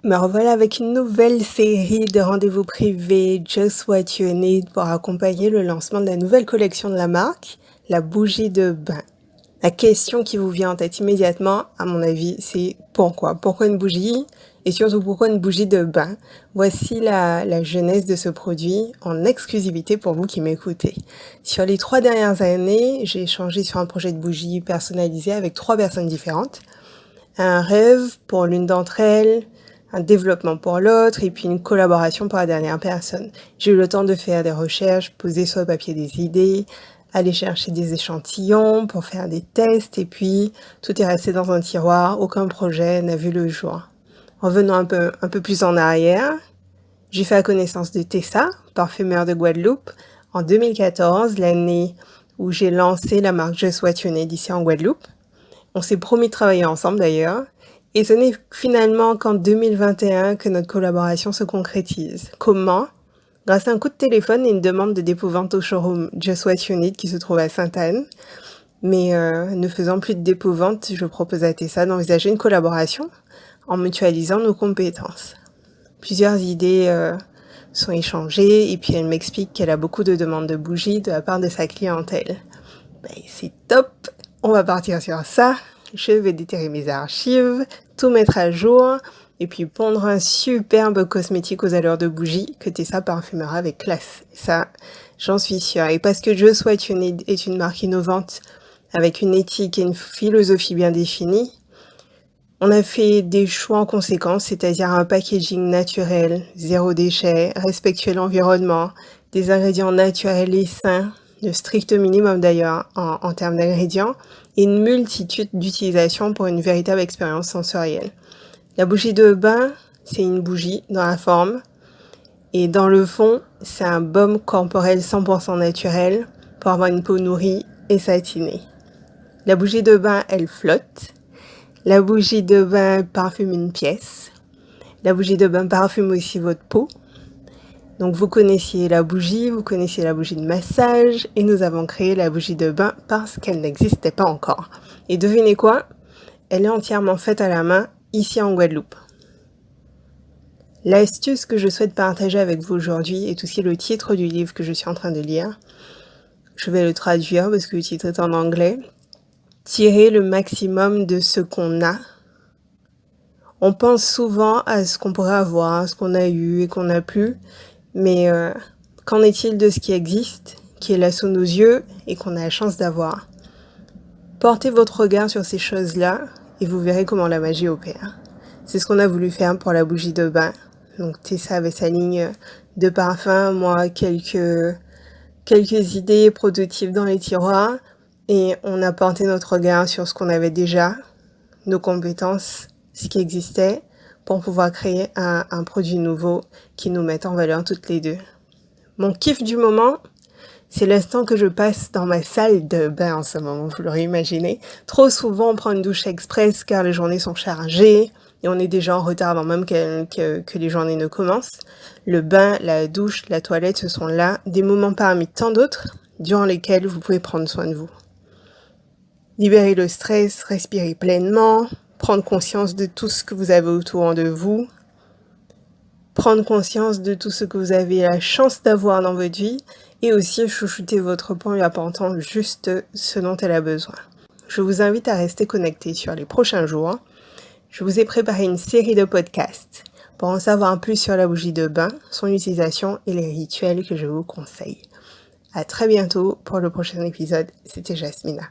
Me revoilà avec une nouvelle série de rendez-vous privés Just What You Need pour accompagner le lancement de la nouvelle collection de la marque, la bougie de bain. La question qui vous vient en tête immédiatement, à mon avis, c'est pourquoi? Pourquoi une bougie? Et surtout, pourquoi une bougie de bain? Voici la genèse de ce produit en exclusivité pour vous qui m'écoutez. Sur les 3 dernières années, j'ai échangé sur un projet de bougie personnalisé avec 3 personnes différentes. Un rêve pour l'une d'entre elles, un développement pour l'autre et puis une collaboration pour la dernière personne. J'ai eu le temps de faire des recherches, poser sur le papier des idées, aller chercher des échantillons pour faire des tests et puis tout est resté dans un tiroir, aucun projet n'a vu le jour. Revenons un peu plus en arrière, j'ai fait la connaissance de Tessa, parfumeur de Guadeloupe, en 2014, l'année où j'ai lancé la marque Just What You Need ici en Guadeloupe. On s'est promis de travailler ensemble d'ailleurs. Et ce n'est finalement qu'en 2021 que notre collaboration se concrétise. Comment? Grâce à un coup de téléphone et une demande de dépôt-vente au showroom Just What You Need qui se trouve à Sainte-Anne. Mais ne faisant plus de dépôt-vente, je propose à Tessa d'envisager une collaboration en mutualisant nos compétences. Plusieurs idées sont échangées et puis elle m'explique qu'elle a beaucoup de demandes de bougies de la part de sa clientèle. C'est top! On va partir sur ça. Je vais déterrer mes archives, tout mettre à jour et puis pondre un superbe cosmétique aux allures de bougie que Tessa parfumera avec classe. Ça, j'en suis sûre. Et parce que Just What You Need est une marque innovante avec une éthique et une philosophie bien définie, on a fait des choix en conséquence, c'est-à-dire un packaging naturel, zéro déchet, respectueux de l'environnement, des ingrédients naturels et sains, le strict minimum d'ailleurs en termes d'ingrédients, et une multitude d'utilisations pour une véritable expérience sensorielle. La bougie de bain, c'est une bougie dans la forme, et dans le fond, c'est un baume corporel 100% naturel pour avoir une peau nourrie et satinée. La bougie de bain, elle flotte. La bougie de bain parfume une pièce. La bougie de bain parfume aussi votre peau. Donc vous connaissiez la bougie, vous connaissiez la bougie de massage et nous avons créé la bougie de bain parce qu'elle n'existait pas encore. Et devinez quoi? Elle est entièrement faite à la main ici en Guadeloupe. L'astuce que je souhaite partager avec vous aujourd'hui est aussi le titre du livre que je suis en train de lire. Je vais le traduire parce que le titre est en anglais. Tirer le maximum de ce qu'on a. On pense souvent à ce qu'on pourrait avoir, ce qu'on a eu et qu'on n'a plus, mais qu'en est-il de ce qui existe, qui est là sous nos yeux et qu'on a la chance d'avoir? Portez votre regard sur ces choses-là et vous verrez comment la magie opère. C'est ce qu'on a voulu faire pour la bougie de bain. Donc Tessa avait sa ligne de parfum, moi quelques idées, prototypes dans les tiroirs, et on a porté notre regard sur ce qu'on avait déjà, nos compétences, ce qui existait, pour pouvoir créer un produit nouveau qui nous mette en valeur toutes les deux. Mon kiff du moment, c'est l'instant que je passe dans ma salle de bain en ce moment, vous l'aurez imaginé. Trop souvent, on prend une douche express car les journées sont chargées et on est déjà en retard avant même que les journées ne commencent. Le bain, la douche, la toilette, ce sont là des moments parmi tant d'autres durant lesquels vous pouvez prendre soin de vous. Libérer le stress, respirer pleinement, prendre conscience de tout ce que vous avez autour de vous, prendre conscience de tout ce que vous avez la chance d'avoir dans votre vie et aussi chouchouter votre peau en lui apportant juste ce dont elle a besoin. Je vous invite à rester connecté sur les prochains jours. Je vous ai préparé une série de podcasts pour en savoir plus sur la bougie de bain, son utilisation et les rituels que je vous conseille. À très bientôt pour le prochain épisode. C'était Jasmina.